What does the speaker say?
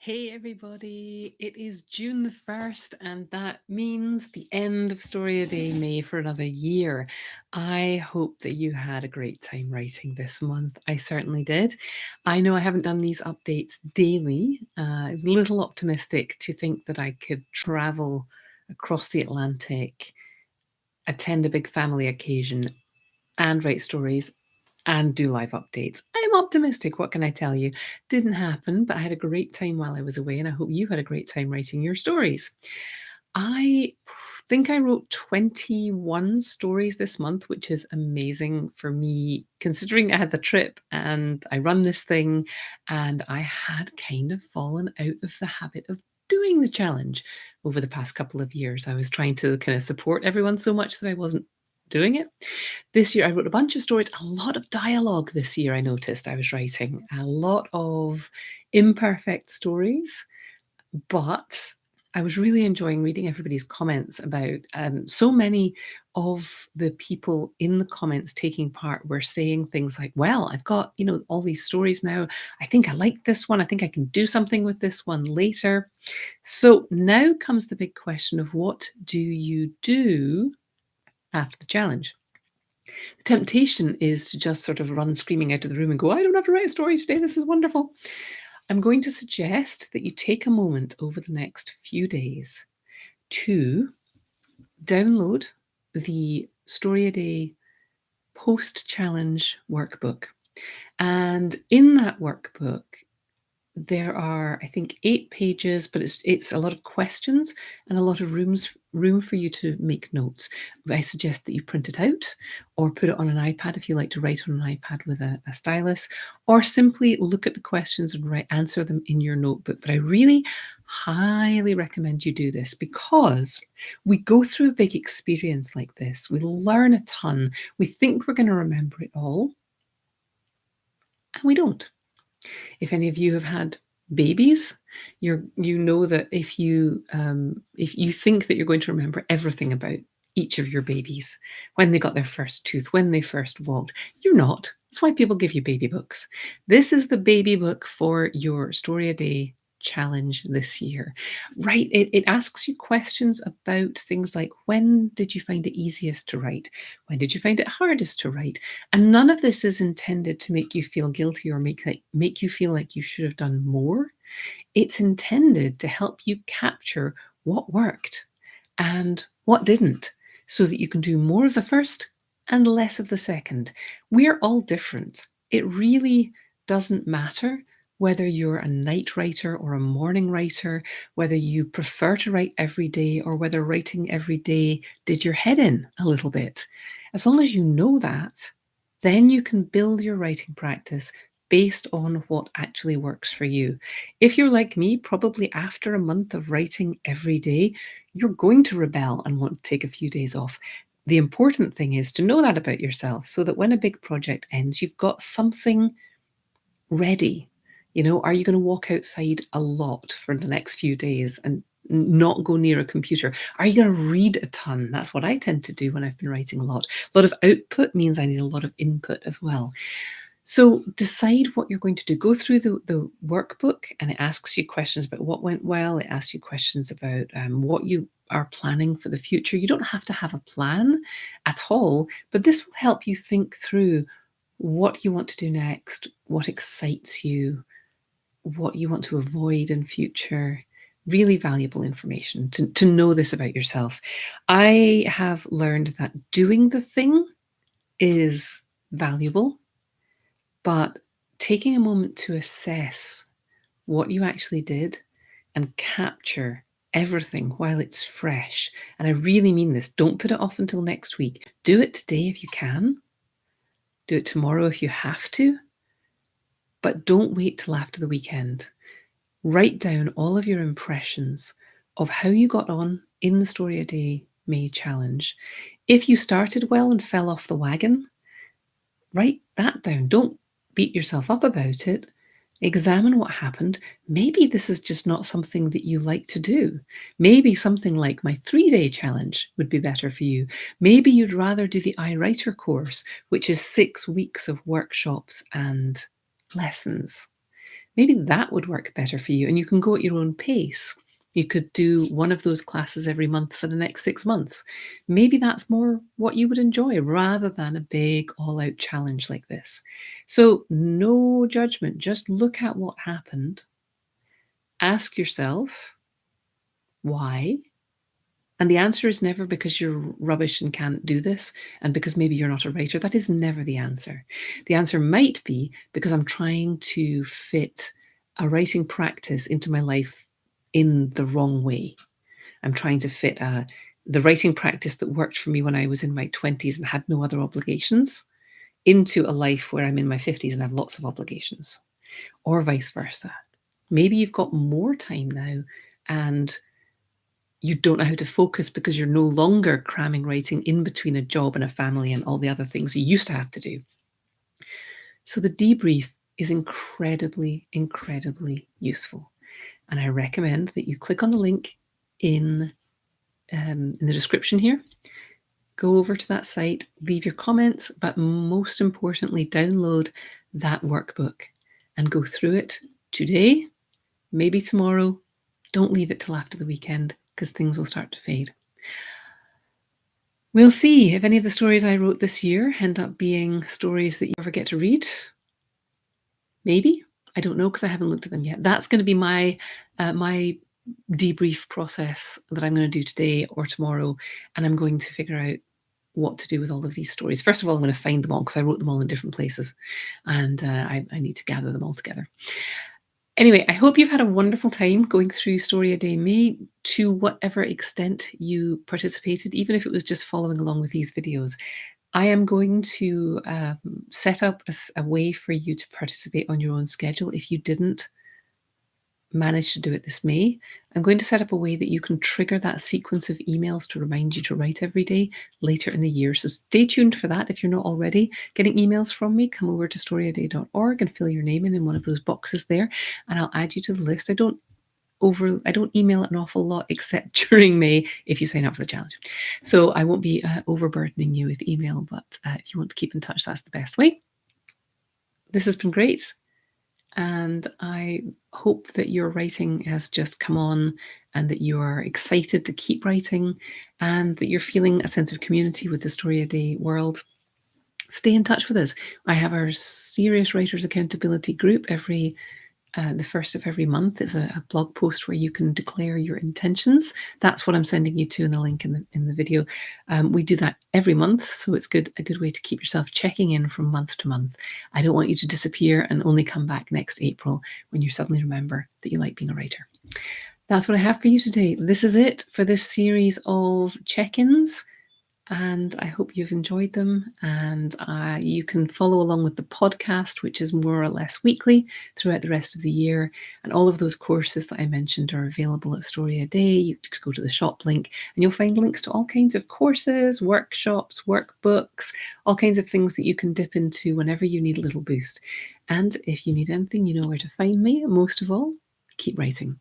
Hey everybody, it is June the 1st, and that means the end of StoryADay May for another year. I hope that you had a great time writing this month. I certainly did. I know I haven't done these updates daily. I was a little optimistic to think that I could travel across the Atlantic, attend a big family occasion, and write stories and do live updates. I'm optimistic, what can I tell you? Didn't happen, but I had a great time while I was away, and I hope you had a great time writing your stories. I think I wrote 21 stories this month, which is amazing for me, considering I had the trip and I run this thing, and I had kind of fallen out of the habit of doing the challenge over the past couple of years. I was trying to kind of support everyone so much that I wasn't doing it. This year I wrote a bunch of stories, a lot of dialogue this year I noticed I was writing, a lot of imperfect stories, but I was really enjoying reading everybody's comments about so many of the people in the comments taking part were saying things like, well, I've got, all these stories now. I think I like this one. I think I can do something with this one later. So now comes the big question of what do you do after the challenge? The temptation is to just sort of run screaming out of the room and go, I don't have to write a story today. This is wonderful. I'm going to suggest that you take a moment over the next few days to download the StoryADay Post-Challenge Workbook. And in that workbook, there are, I think, 8 pages, but it's a lot of questions and a lot of room for you to make notes. I suggest that you print it out or put it on an iPad if you like to write on an iPad with a stylus, or simply look at the questions and answer them in your notebook. But I really highly recommend you do this because we go through a big experience like this. We learn a ton. We think we're going to remember it all, and we don't. If any of you have had babies, you know that if you think that you're going to remember everything about each of your babies, when they got their first tooth, when they first walked, you're not. That's why people give you baby books. This is the baby book for your Story a Day challenge this year, right? It asks you questions about things like, when did you find it easiest to write? When did you find it hardest to write? And none of this is intended to make you feel guilty or make you feel like you should have done more. It's intended to help you capture what worked and what didn't, so that you can do more of the first and less of the second. We're all different. It really doesn't matter whether you're a night writer or a morning writer, whether you prefer to write every day or whether writing every day did your head in a little bit. As long as you know that, then you can build your writing practice based on what actually works for you. If you're like me, probably after a month of writing every day, you're going to rebel and want to take a few days off. The important thing is to know that about yourself so that when a big project ends, you've got something ready. Are you going to walk outside a lot for the next few days and not go near a computer? Are you going to read a ton? That's what I tend to do when I've been writing a lot. A lot of output means I need a lot of input as well. So decide what you're going to do. Go through the workbook, and it asks you questions about what went well. It asks you questions about what you are planning for the future. You don't have to have a plan at all, but this will help you think through what you want to do next, what excites you, what you want to avoid in future. Really valuable information to know this about yourself. I have learned that doing the thing is valuable, but taking a moment to assess what you actually did and capture everything while it's fresh. And I really mean this. Don't put it off until next week. Do it today if you can. Do it tomorrow if you have to. But don't wait till after the weekend. Write down all of your impressions of how you got on in the Story a Day May challenge. If you started well and fell off the wagon, write that down. Don't beat yourself up about it. Examine what happened. Maybe this is just not something that you like to do. Maybe something like my 3-day challenge would be better for you. Maybe you'd rather do the iWriter course, which is 6 weeks of workshops and lessons. Maybe that would work better for you, and you can go at your own pace. You could do one of those classes every month for the next 6 months. Maybe that's more what you would enjoy rather than a big all-out challenge like this. So no judgment, just look at what happened. Ask yourself, why? And the answer is never because you're rubbish and can't do this, and because maybe you're not a writer. That is never the answer. The answer might be because I'm trying to fit a writing practice into my life in the wrong way. I'm trying to fit the writing practice that worked for me when I was in my 20s and had no other obligations into a life where I'm in my 50s and have lots of obligations, or vice versa. Maybe you've got more time now and you don't know how to focus because you're no longer cramming writing in between a job and a family and all the other things you used to have to do. So the debrief is incredibly, incredibly useful. And I recommend that you click on the link in the description here. Go over to that site, leave your comments, but most importantly, download that workbook and go through it today, maybe tomorrow. Don't leave it till after the weekend because things will start to fade. We'll see if any of the stories I wrote this year end up being stories that you ever get to read. Maybe. I don't know because I haven't looked at them yet. That's going to be my debrief process that I'm going to do today or tomorrow, and I'm going to figure out what to do with all of these stories. First of all, I'm going to find them all because I wrote them all in different places, and I need to gather them all together. Anyway, I hope you've had a wonderful time going through StoryADay May to whatever extent you participated, even if it was just following along with these videos. I am going to set up a way for you to participate on your own schedule if you didn't manage to do it this May. I'm going to set up a way that you can trigger that sequence of emails to remind you to write every day later in the year. So stay tuned for that. If you're not already getting emails from me, come over to storyaday.org and fill your name in one of those boxes there, and I'll add you to the list. I don't email an awful lot except during May if you sign up for the challenge. So I won't be overburdening you with email, but if you want to keep in touch, that's the best way. This has been great. And I hope that your writing has just come on and that you are excited to keep writing and that you're feeling a sense of community with the StoryADay world. Stay in touch with us. I have our Serious Writers Accountability group the first of every month is a blog post where you can declare your intentions. That's what I'm sending you to in the link in the video. We do that every month, so it's a good way to keep yourself checking in from month to month. I don't want you to disappear and only come back next April when you suddenly remember that you like being a writer. That's what I have for you today. This is it for this series of check-ins, and I hope you've enjoyed them. And you can follow along with the podcast, which is more or less weekly throughout the rest of the year. And all of those courses that I mentioned are available at StoryADay. You just go to the shop link and you'll find links to all kinds of courses, workshops, workbooks, all kinds of things that you can dip into whenever you need a little boost. And if you need anything, you know where to find me. Most of all, keep writing.